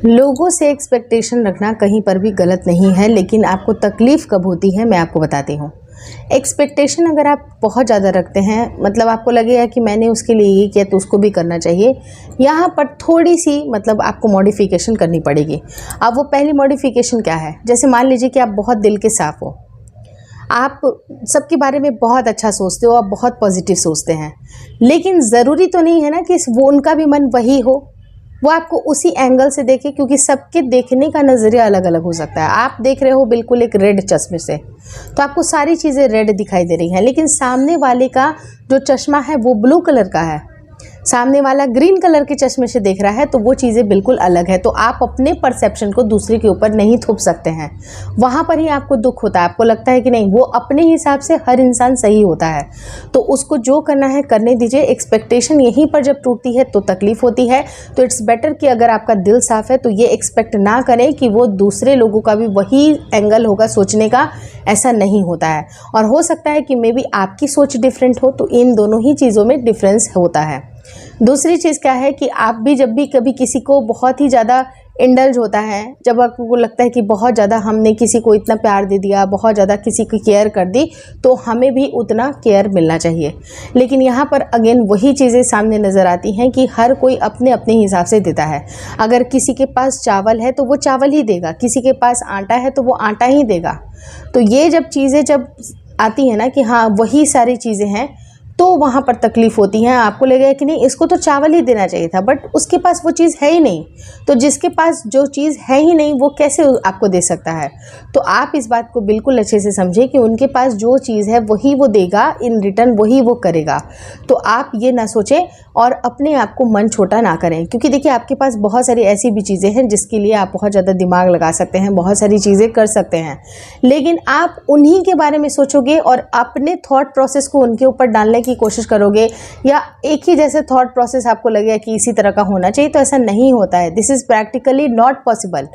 लोगों से एक्सपेक्टेशन रखना कहीं पर भी गलत नहीं है, लेकिन आपको तकलीफ़ कब होती है मैं आपको बताती हूँ। एक्सपेक्टेशन अगर आप बहुत ज़्यादा रखते हैं, मतलब आपको लगेगा कि मैंने उसके लिए ये किया तो उसको भी करना चाहिए, यहाँ पर थोड़ी सी मतलब आपको मॉडिफ़िकेशन करनी पड़ेगी। अब वो पहली मॉडिफ़िकेशन क्या है, जैसे मान लीजिए कि आप बहुत दिल के साफ़ हो, आप सबके बारे में बहुत अच्छा सोचते हो, आप बहुत पॉजिटिव सोचते हैं, लेकिन ज़रूरी तो नहीं है ना कि वो उनका भी मन वही हो, वो आपको उसी एंगल से देखे, क्योंकि सबके देखने का नज़रिया अलग अलग हो सकता है। आप देख रहे हो बिल्कुल एक रेड चश्मे से, तो आपको सारी चीज़ें रेड दिखाई दे रही हैं, लेकिन सामने वाले का जो चश्मा है वो ब्लू कलर का है, सामने वाला ग्रीन कलर के चश्मे से देख रहा है, तो वो चीज़ें बिल्कुल अलग है। तो आप अपने परसेप्शन को दूसरे के ऊपर नहीं थोप सकते हैं, वहाँ पर ही आपको दुख होता है। आपको लगता है कि नहीं, वो अपने हिसाब से हर इंसान सही होता है, तो उसको जो करना है करने दीजिए। एक्सपेक्टेशन यहीं पर जब टूटती है तो तकलीफ़ होती है। तो इट्स बेटर कि अगर आपका दिल साफ़ है तो ये एक्सपेक्ट ना करें कि वो दूसरे लोगों का भी वही एंगल होगा सोचने का, ऐसा नहीं होता है। और हो सकता है कि मे बी आपकी सोच डिफरेंट हो, तो इन दोनों ही चीज़ों में डिफरेंस होता है। दूसरी चीज़ क्या है कि आप भी जब भी कभी किसी को बहुत ही ज़्यादा इंडल्ज होता है, जब आपको लगता है कि बहुत ज़्यादा हमने किसी को इतना प्यार दे दिया, बहुत ज़्यादा किसी की केयर कर दी, तो हमें भी उतना केयर मिलना चाहिए। लेकिन यहाँ पर अगेन वही चीज़ें सामने नज़र आती हैं कि हर कोई अपने अपने हिसाब से देता है। अगर किसी के पास चावल है तो वो चावल ही देगा, किसी के पास आटा है तो वो आटा ही देगा। तो ये जब चीज़ें जब आती हैं ना कि हाँ वही सारी चीज़ें हैं, तो वहाँ पर तकलीफ़ होती है। आपको लगेगा कि नहीं, इसको तो चावल ही देना चाहिए था, बट उसके पास वो चीज़ है ही नहीं। तो जिसके पास जो चीज़ है ही नहीं वो कैसे आपको दे सकता है। तो आप इस बात को बिल्कुल अच्छे से समझें कि उनके पास जो चीज़ है वही वो देगा, इन रिटर्न वही वो करेगा। तो आप ये ना सोचें और अपने आप को मन छोटा ना करें, क्योंकि देखिए आपके पास बहुत सारी ऐसी भी चीज़ें हैं जिसके लिए आप बहुत ज़्यादा दिमाग लगा सकते हैं, बहुत सारी चीज़ें कर सकते हैं, लेकिन आप उन्हीं के बारे में सोचोगे और अपने थॉट प्रोसेस को उनके ऊपर डालने की कोशिश करोगे, या एक ही जैसे थॉट प्रोसेस आपको लगेगा कि इसी तरह का होना चाहिए, तो ऐसा नहीं होता है। This is practically not possible.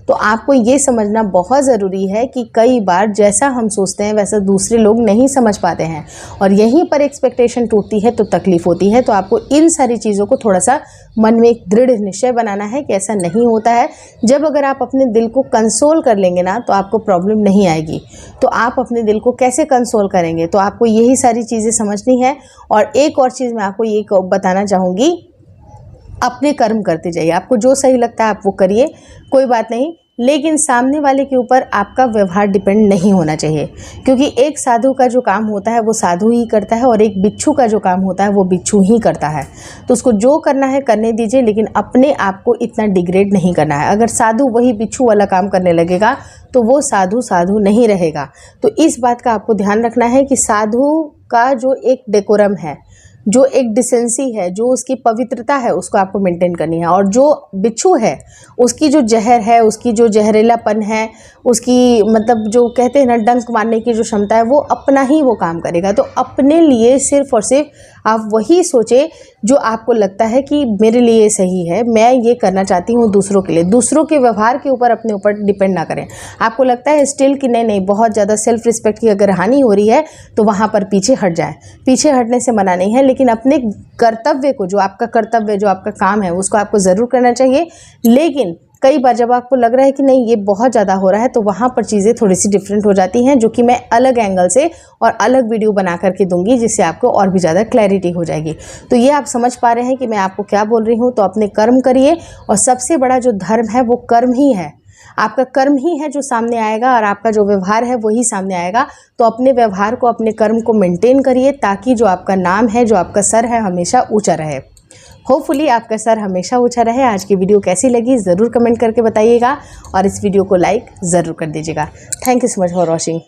तो आपको ये समझना बहुत ज़रूरी है कि कई बार जैसा हम सोचते हैं वैसा दूसरे लोग नहीं समझ पाते हैं, और यहीं पर एक्सपेक्टेशन टूटती है तो तकलीफ़ होती है। तो आपको इन सारी चीज़ों को थोड़ा सा मन में एक दृढ़ निश्चय बनाना है कि ऐसा नहीं होता है। जब अगर आप अपने दिल को कंसोल कर लेंगे ना, तो आपको प्रॉब्लम नहीं आएगी। तो आप अपने दिल को कैसे कंसोल करेंगे, तो आपको यही सारी चीज़ें समझनी है। और एक और चीज़ मैं आपको ये बताना चाहूँगी, अपने कर्म करते जाइए। आपको जो सही लगता है आप वो करिए, कोई बात नहीं, लेकिन सामने वाले के ऊपर आपका व्यवहार डिपेंड नहीं होना चाहिए, क्योंकि एक साधु का जो काम होता है वो साधु ही करता है, और एक बिच्छू का जो काम होता है वो बिच्छू ही करता है। तो उसको जो करना है करने दीजिए, लेकिन अपने आप को इतना डिग्रेड नहीं करना है। अगर साधु वही बिच्छू वाला काम करने लगेगा तो वो साधु साधु नहीं रहेगा। तो इस बात का आपको ध्यान रखना है कि साधु का जो एक डेकोरम है, जो एक डिसेंसी है, जो उसकी पवित्रता है, उसको आपको मेंटेन करनी है। और जो बिच्छू है उसकी जो जहर है, उसकी जो जहरीलापन है, उसकी मतलब जो कहते हैं ना डंक मारने की जो क्षमता है, वो अपना ही वो काम करेगा। तो अपने लिए सिर्फ और सिर्फ आप वही सोचें जो आपको लगता है कि मेरे लिए सही है, मैं ये करना चाहती हूँ दूसरों के लिए। दूसरों के व्यवहार के ऊपर अपने ऊपर डिपेंड ना करें। आपको लगता है स्टिल कि नहीं बहुत ज़्यादा सेल्फ रिस्पेक्ट की अगर हानि हो रही है तो वहाँ पर पीछे हट जाए। पीछे हटने से मना नहीं है, लेकिन अपने कर्तव्य को, जो आपका कर्तव्य, जो आपका काम है, उसको आपको ज़रूर करना चाहिए। लेकिन कई बार जब आपको लग रहा है कि नहीं ये बहुत ज़्यादा हो रहा है, तो वहाँ पर चीज़ें थोड़ी सी डिफरेंट हो जाती हैं, जो कि मैं अलग एंगल से और अलग वीडियो बना करके दूंगी, जिससे आपको और भी ज़्यादा क्लैरिटी हो जाएगी। तो ये आप समझ पा रहे हैं कि मैं आपको क्या बोल रही हूँ। तो अपने कर्म करिए, और सबसे बड़ा जो धर्म है वो कर्म ही है। आपका कर्म ही है जो सामने आएगा, और आपका जो व्यवहार है वही सामने आएगा। तो अपने व्यवहार को, अपने कर्म को मेंटेन करिए, ताकि जो आपका नाम है, जो आपका सर है, हमेशा ऊंचा रहे। होपफुली आपका सर हमेशा ऊंचा रहे। आज की वीडियो कैसी लगी ज़रूर कमेंट करके बताइएगा, और इस वीडियो को लाइक ज़रूर कर दीजिएगा। Thank you so much for watching.